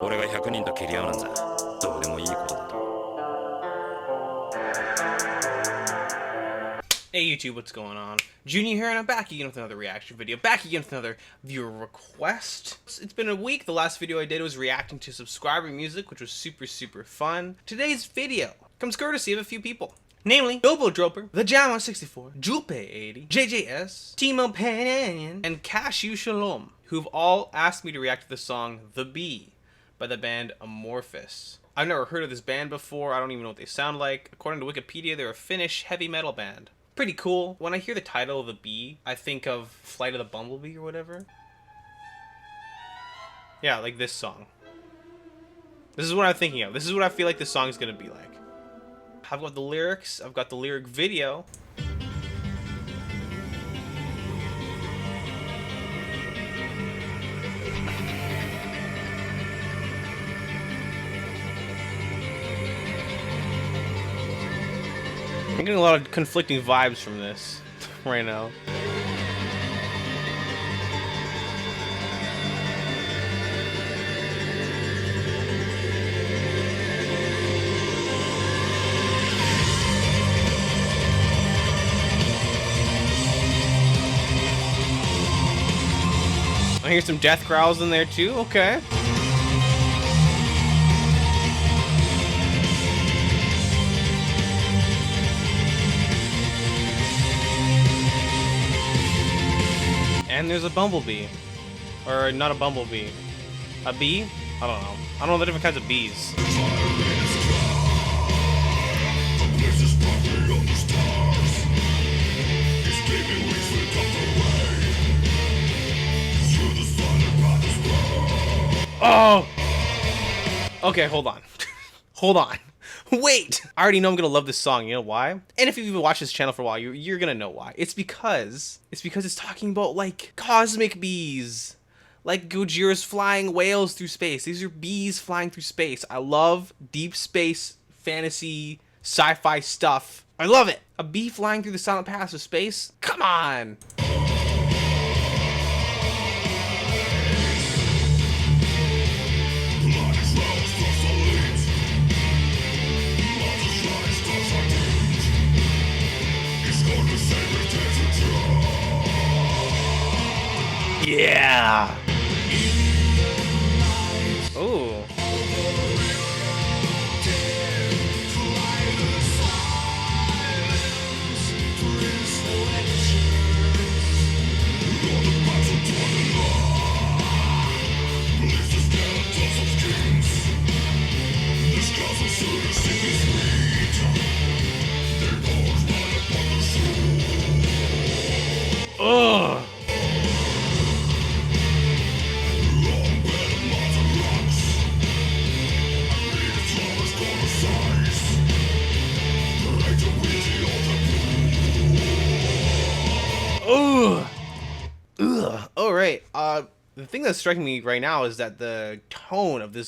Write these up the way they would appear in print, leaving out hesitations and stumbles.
俺が100人と蹴り合うなんざどうでもいいことだと。 Hey YouTube, what's going on? Juniio here, and I'm back again with another reaction video. Back again with another viewer request. It's been a week. The last video I did was reacting to subscriber music, which was super fun. Today's video comes courtesy of a few people. Namely, Dobo Droper, The Jama64, Jupe80, JJS, Timo Pananian, and Cashew Shalom, who've all asked me to react to the song The Bee by the band AMORPHIS. I've never heard of this band before. I don't even know what they sound like. According to Wikipedia, they're a Finnish heavy metal band. Pretty cool. When I hear the title of The Bee, I think of Flight of the Bumblebee or whatever. Yeah, like this song. This is what I'm thinking of. This is what I feel like this song is gonna be like. I've got the lyrics. I've got the lyric video. I'm getting a lot of conflicting vibes from this right now. I hear some death growls in there too. Okay. And there's a bumblebee. Or not a bumblebee. A bee? I don't know. I don't know the different kinds of bees. Oh! Okay, hold on. Hold on. Wait! I already know I'm gonna love this song. You know why? And if you've even watched this channel for a while, you're gonna know why. It's because it's talking about, like, cosmic bees. Like Gojira's flying whales through space. These are bees flying through space. I love deep space, fantasy, sci-fi stuff. I love it! A bee flying through the silent paths of space? Come on! Yeah. Ooh. Ugh. Ugh. Ugh. All right. The thing that's striking me right now is that the tone of the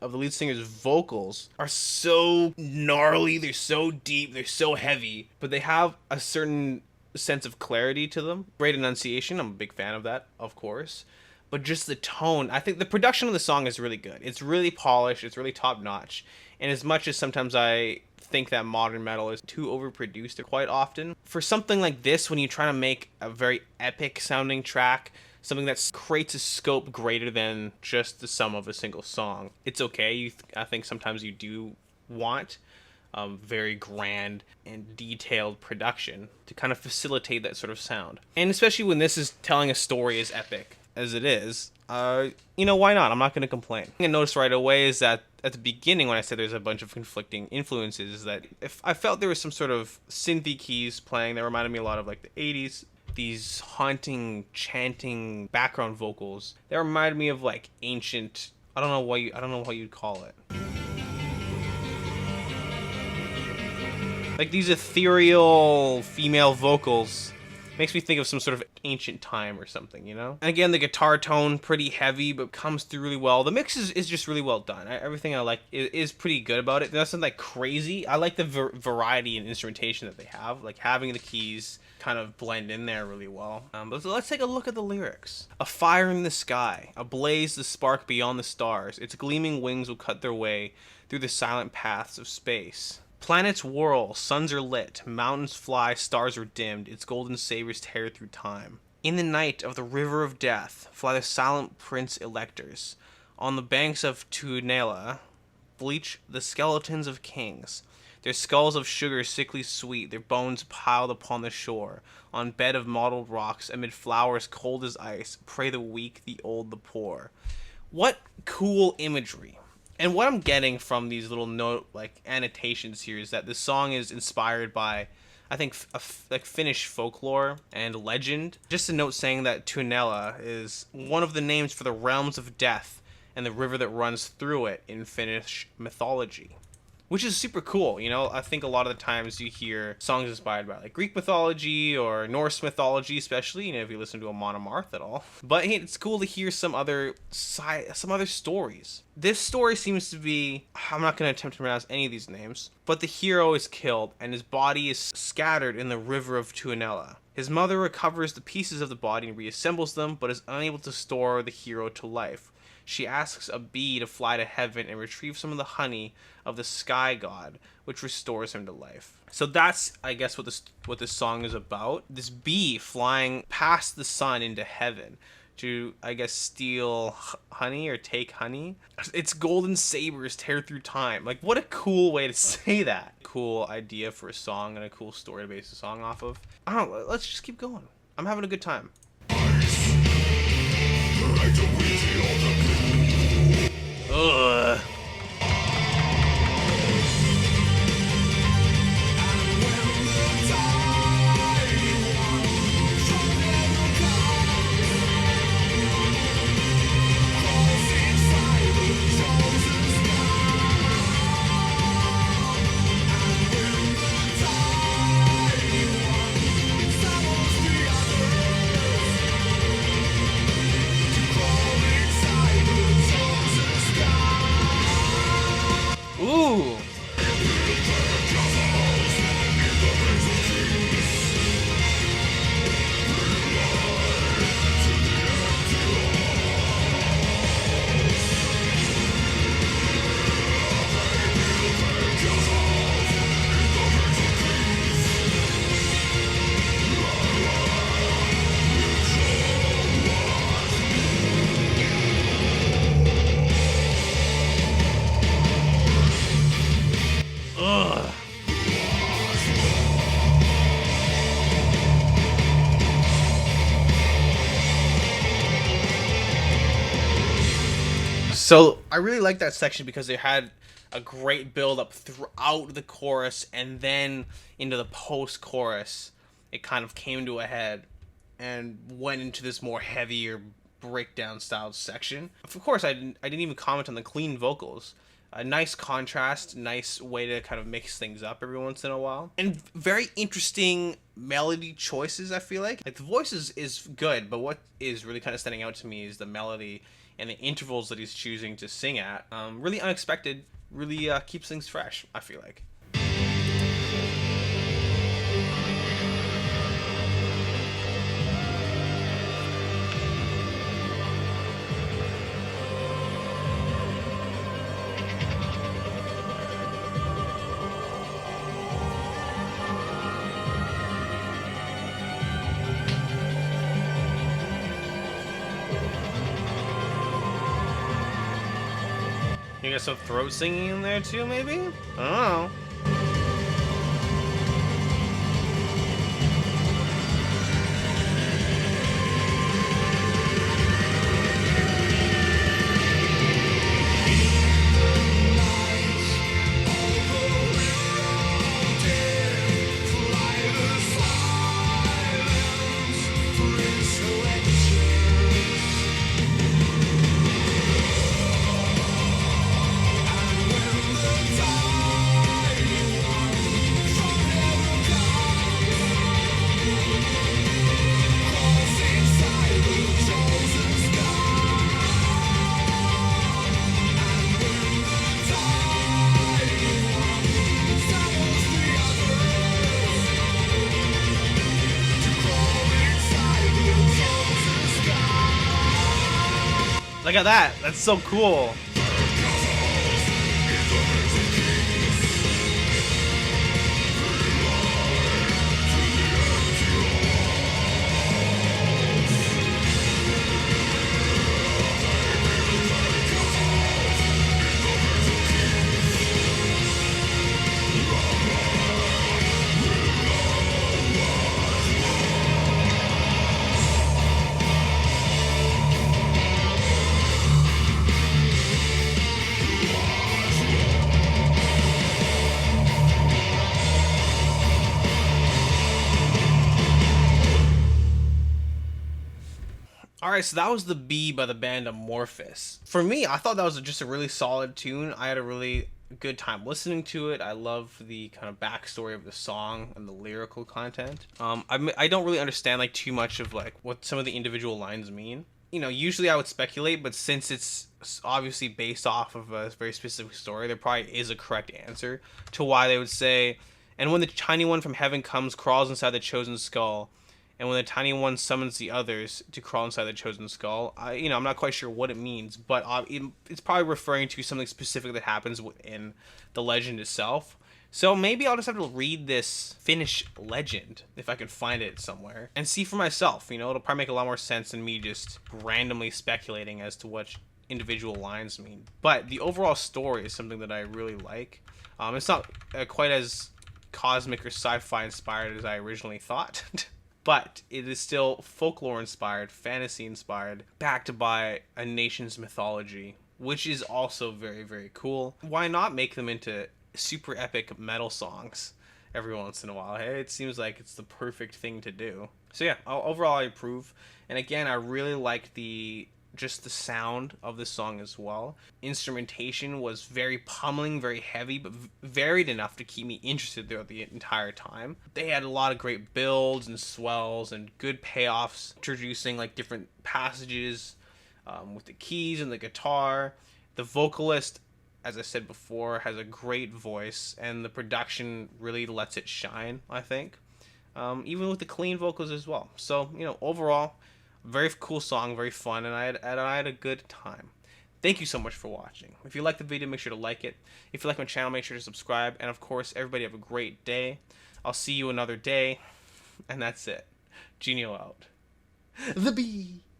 lead singer's vocals are so gnarly. They're so deep. They're so heavy, but they have a certain sense of clarity to them. Great enunciation. I'm a big fan of that, of course. But just the tone, I think the production of the song is really good. It's really polished. It's really top notch. And as much as sometimes I think that modern metal is too overproduced quite often, for something like this, when you try to make a very epic sounding track, something that creates a scope greater than just the sum of a single song, it's okay. I think sometimes you do want very grand and detailed production to kind of facilitate that sort of sound. And especially when this is telling a story as epic as it is, you know, why not? I'm not going to complain. I noticed right away is that at the beginning when I said there's a bunch of conflicting influences, is that if I felt there was some sort of synthy keys playing that reminded me a lot of like the 80s, these haunting, chanting background vocals that reminded me of like ancient, I don't know what you'd call it. Like these ethereal female vocals Makes me think of some sort of ancient time or something, you know? And again, the guitar tone, pretty heavy, but comes through really well. The mix is just really well done. Everything I like is pretty good about it. There's nothing like crazy. I like the variety and instrumentation that they have, like having the keys kind of blend in there really well. But so let's take a look at the lyrics. A fire in the sky, ablaze the spark beyond the stars. Its gleaming wings will cut their way through the silent paths of space. Planets whirl, suns are lit, mountains fly, stars are dimmed, its golden sabers tear through time. In the night of the river of death fly the silent prince electors. On the banks of Tuonela bleach the skeletons of kings. Their skulls of sugar sickly sweet, their bones piled upon the shore. On bed of mottled rocks, amid flowers cold as ice, pray the weak, the old, the poor. What cool imagery. And what I'm getting from these little note like annotations here is that this song is inspired by, I think, like Finnish folklore and legend. Just a note saying that Tuonela is one of the names for the realms of death and the river that runs through it in Finnish mythology. Which is super cool, you know. I think a lot of the times you hear songs inspired by like Greek mythology or Norse mythology, especially, you know, if you listen to a Monomarth at all. But hey, it's cool to hear some other stories. This story seems to be, I'm not going to attempt to pronounce any of these names, but the hero is killed and his body is scattered in the river of Tuonela. His mother recovers the pieces of the body and reassembles them, but is unable to restore the hero to life. She asks a bee to fly to heaven and retrieve some of the honey of the sky god, which restores him to life. So that's, I guess, what this song is about. This bee flying past the sun into heaven to, I guess, steal honey or take honey. Its golden sabers tear through time. Like, what a cool way to say that. Cool idea for a song and a cool story to base a song off of. I don't know, let's just keep going. I'm having a good time. Ugh. Ooh. Ugh. So I really like that section because they had a great build up throughout the chorus, and then into the post chorus it kind of came to a head and went into this more heavier breakdown style section. Of course, I didn't even comment on the clean vocals. A nice contrast, nice way to kind of mix things up every once in a while, and very interesting melody choices. I feel like the voice is good, but what is really kind of standing out to me is the melody and the intervals that he's choosing to sing at. Really unexpected, really keeps things fresh, I feel like. You got some throat singing in there too, maybe? I don't know. Look at that. That's so cool. All right, so that was the B by the band AMORPHIS. For me, I thought that was just a really solid tune. I had a really good time listening to it. I love the kind of backstory of the song and the lyrical content. I don't really understand like too much of like what some of the individual lines mean. You know, usually I would speculate, but since it's obviously based off of a very specific story, there probably is a correct answer to why they would say, "And when the tiny one from heaven comes, crawls inside the chosen skull." And when the tiny one summons the others to crawl inside the chosen skull, I'm not quite sure what it means, but it's probably referring to something specific that happens within the legend itself. So maybe I'll just have to read this Finnish legend if I can find it somewhere and see for myself. You know, it'll probably make a lot more sense than me just randomly speculating as to what individual lines mean. But the overall story is something that I really like. It's not quite as cosmic or sci-fi inspired as I originally thought. But it is still folklore inspired, fantasy inspired, backed by a nation's mythology, which is also very, very cool. Why not make them into super epic metal songs every once in a while? Hey, it seems like it's the perfect thing to do. So yeah, overall I approve. And again, I really liked the sound of the song as well. Instrumentation was very pummeling, very heavy, but varied enough to keep me interested throughout the entire time. They had a lot of great builds and swells and good payoffs, introducing like different passages with the keys and the guitar. The vocalist, as I said before, has a great voice, and the production really lets it shine, I think. Even with the clean vocals as well. So, overall, very cool song, very fun, and I had a good time. Thank you so much for watching. If you liked the video, make sure to like it. If you like my channel, make sure to subscribe. And of course, everybody have a great day. I'll see you another day. And that's it. Juniio out. The bee.